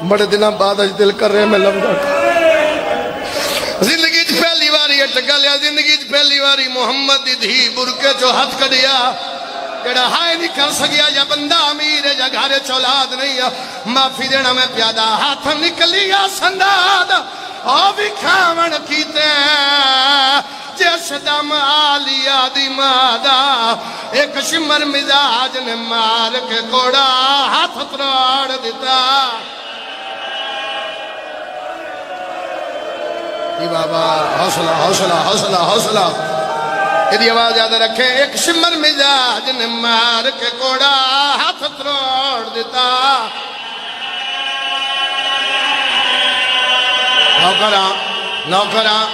بڑے دنوں بعد اج دل کر رہے میں لفظ زندگی پہلی واری اٹکا لیا زندگی پہلی واری محمد دی دھی برکے جو ہاتھ کڑیا کیڑا ہائے نہیں کر سکیا یا بندہ امیر ہے یا گھارے چولاد نہیں ہے معافی دینا میں پیادہ ہاتھ نکلیا سنداد او بھی کھاون کیتے جس دم آلیا دی مادہ ایک شمر مزاج نے مار کے کوڑا ہاتھ تراڑ دیتا بابا حوصلہ حوصلہ حوصلہ حوصلہ یہ آواز یاد رکھیں ایک شمر مزاج نے مار کے کوڑا ہاتھ تروڑ دیتا نوکراں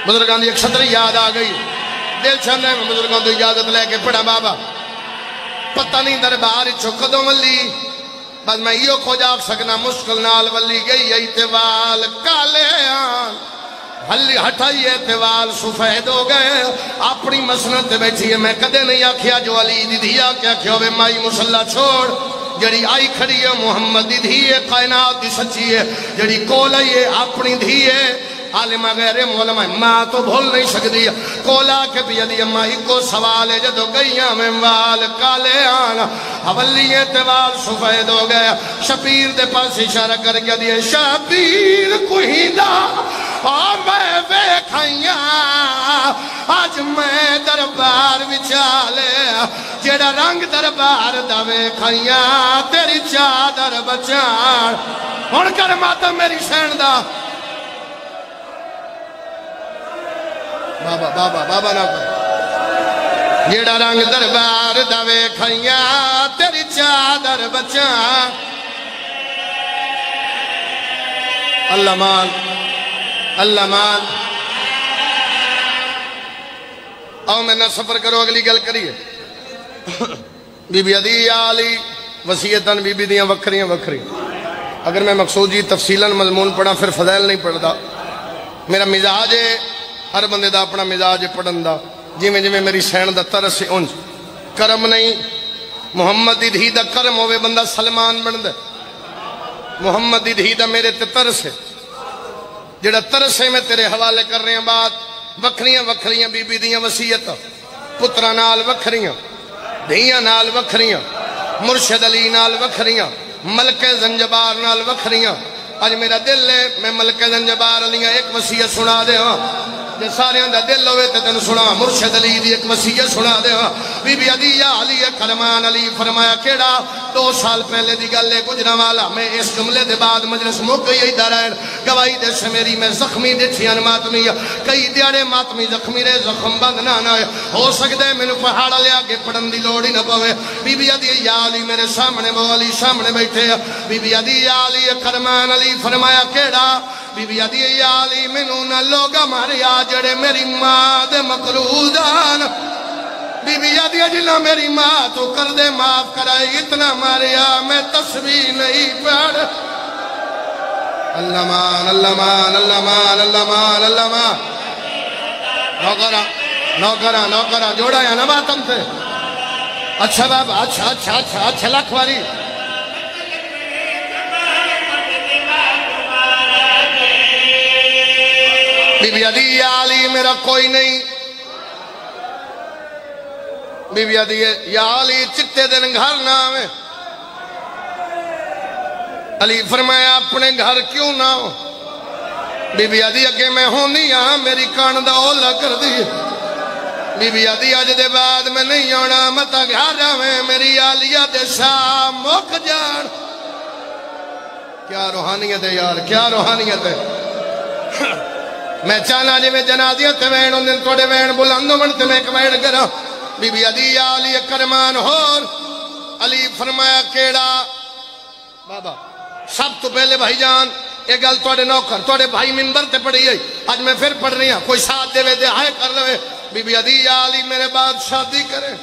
بزرگاں دی ایک سطر یاد آ گئی دل چاہنے میں بزرگاں تو اجازت لے کے پڑھا بابا پتہ نہیں دربار چک دو ملی بس میں یہ کھو جا سکنا مشکل نال ولی گئی ایتوال کالے آن ہلی ہٹائی ایتوال سفید ہو گئے اپنی مسنت بیٹھی ہے میں کدے نہیں آکھیا جو علی دی دھیا کیا کیا ہوئے مائی مسلح چھوڑ جڑی آئی کھڑی ہے محمد دی دھی ہے کائنات دی سچی ہے جڑی کولائی ہے اپنی دھی ہے عالمہ غیر مولمہ ماں تو بھول نہیں سکتی کولا کے بیدی امائی کو سوال ہے جدو گئیاں میں وال کالے آنا حولی اعتوال سفید ہو گیا شبیر دے پاس اشارہ کر کے دیئے شبیر کوئی دا اور میں بیکھائیاں آج میں دربار بچالے جیڑا رنگ دربار دا بیکھائیاں تیری چادر بچار ہون کر ماتم میری سین دا بابا بابا بابا نہ کر جیڑا رنگ دربار دوے کھائیاں تیری چادر بچا اللہ مان اللہ مان آؤ میں نہ سفر کرو اگلی گل کریے بی بی عدی آلی وسیعتاً بی بی دیاں وکھریاں اگر میں مقصودی تفصیلاً مضمون پڑھا پھر فضائل نہیں پڑھدا میرا مزاج ہے ہر بندے دا اپنا مزاج پڑھن دا جی میں میری سین دا ترس ہے انج کرم نہیں محمد دی دھی دا کرم ہوئے بندہ سلمان بن دے محمد دی دھی دا میرے تے ترس ہے جڑا ترس ہے میں تیرے حوالے کر رہے ہیں بات وکھریاں بی بی دیاں وسیعت پترہ نال وکھریاں دھیاں نال وکھریاں مرشد علی نال وکھریاں ملک زنجبار نال وکھریاں آج میرا دل ہے میں ملک زنجبار علیہ ایک وسیعت سنا دے ہاں جے سارے اندہ دل ہوئے تے تن سنا مرشد علی دی ایک وسیعت سنا دے ہاں بی بی عدیہ علی کرمان علی فرمایا کیڑا 2 سال پہلے دی گلے گجرا والا میں اس جملے دے بعد مجلس مک گئی دارائن گواہی دے سے میری میں زخمی دیٹھیاں ماتمی کئی دیاڑے ماتمی زخمی رہے زخم بند نہ آئے ہو سکتے میں نے پہاڑا لیا کے پڑھن دی لوڑی نہ پوے بی بی عدیہ علی میرے سامنے وہ علی سامنے بیٹھے بی بی عدیہ علی کرمان علی فرمایا کیڑا بی بی عدیہ علی منو نہ لوگا ماریا جڑے میری ماں دے مقرودان بی بی عدیہ جنہ میری ماں تو کر دے معاف کرائے اتنا ماریا میں تسبیح نہیں پڑھ اللہ مان اللہ مان اللہ مان اللہ مان اللہ مان نوکرہ جوڑا یا نباتم تھے اچھا بابا اچھا لاکھ واری بی بی عدیہ علی میرا کوئی نہیں بی بی عدیہ یا علی چتے دن گھر نہ آوے علی فرمایا اپنے گھر کیوں نہ ہو بی بی عدیہ کہ میں ہونی ہاں میری کان دا اولا کر دی بی بی عدیہ جدے بعد میں نہیں ہونا متا گھر آوے میری علیہ دے شام موک جان کیا روحانیت ہے یار کیا روحانیت ہے میں چاہنا جی میں جنازیت تے وین ان دن توڑے وین بلندو منتے میں ایک وین گرا بی بی عدیہ علی کرمان ہور علی فرمایا کیڑا بابا سب تو پہلے بھائی جان ایک گل توڑے نوکر توڑے بھائی منبر تے پڑھی ہے آج میں پھر پڑھ رہی ہوں کوئی ساتھ دے وے دے آئے کر لوے بی بی عدیہ علی میرے بعد شادی کرے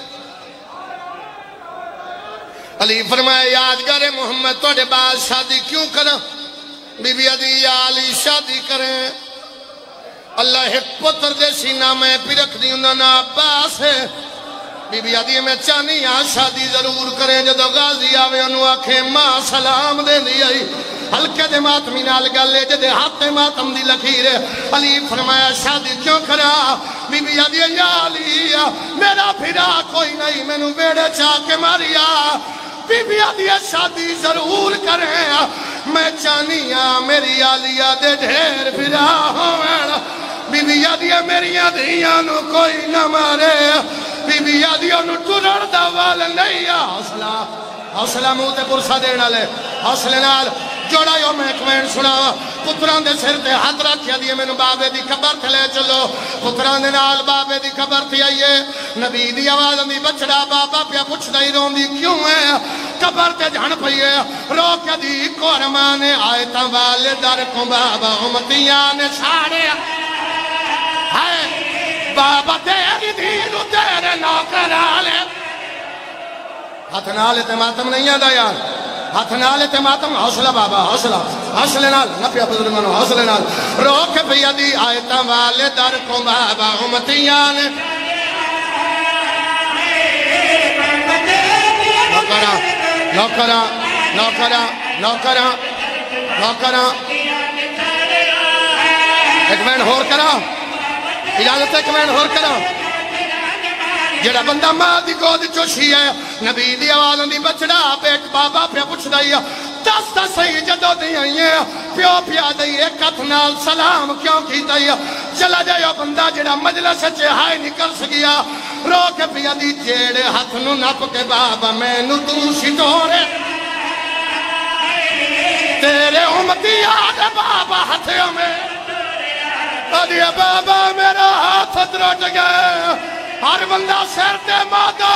علی فرمایا یادگار محمد توڑے بعد شادی کیوں کرا بی بی عدیہ علی شادی کریں اللہ ایک پتر دے سینہ میں پی رکھ دی انہوں نے عباس ہے بی بی آدھی میں چاہنی شادی ضرور کریں جدو غازی آوے انہوں آنکھیں ماں سلام دے دی آئی ہلکے دے ماتمی نال گلے جدے ہاتھ ماتم دی لکھیرے علی فرمایا شادی کیوں کرا بی بی آدھی یا علی میرا پھرا کوئی نہیں میں نو بیڑے چاہ کے ماریا بی بی آدھی شادی ضرور کریں میں چاہنی میری آلیہ دے ڈھیر پھرا ہوئے بی بی آدھی میری آدھیاں نو کوئی نہ مارے بی بی آدھیاں نو ٹرڑ دا وال نہیں حوصلہ حوصلہ منہ تے پرسا دینا لے حوصلے نال جوڑا یو میں کمین سنا پتران دے سر تے ہاتھ رکھیا دیئے میں نو بابے دی خبر تھے لے چلو پتران دے نال بابے دی خبر تھی آئیے نبی دی آواز دی بچڑا بابا پیا پوچھ دائی رون دی کیوں ہے خبر تے جھن پئیے روکیا دی قرمانے آئے تا والے در کو بابا امتیاں نے چھاڑے بابا تیری دینو تیرے نوکر آلے ہاتھ نالے تے ماتم نہیں آدھا یار ہاتھ نالے تے ماتم حوصلہ بابا حوصلہ حوصلے نال نہ پیا بزرگانو حوصلے نال روک پیا دی آیتاں والے در کو بابا امتیاں نے نوکرہ نوکرہ نوکرہ نوکرہ نوکرہ ایک مین ہور کرا اجازت ایک مین ہور کرا جڑا بندہ ماں دی گود چوشی ہے نبی دی آوازوں دی بچڑا بیٹ بابا پہ پوچھ دائی دس دس ہی جدو دی آئیے پیو پیا دائی ایک ہاتھ نال سلام کیوں کی دائی چلا جائے بندہ جڑا مجلس چہائی نکل سگیا رو کے پیا دی جیڑے ہاتھ نو نپ کے بابا میں نو تو شٹورے تیرے امتی آگے بابا ہاتھوں میں آدھے بابا میرا ہاتھ درٹ گئے ہر بندہ سر دے مادہ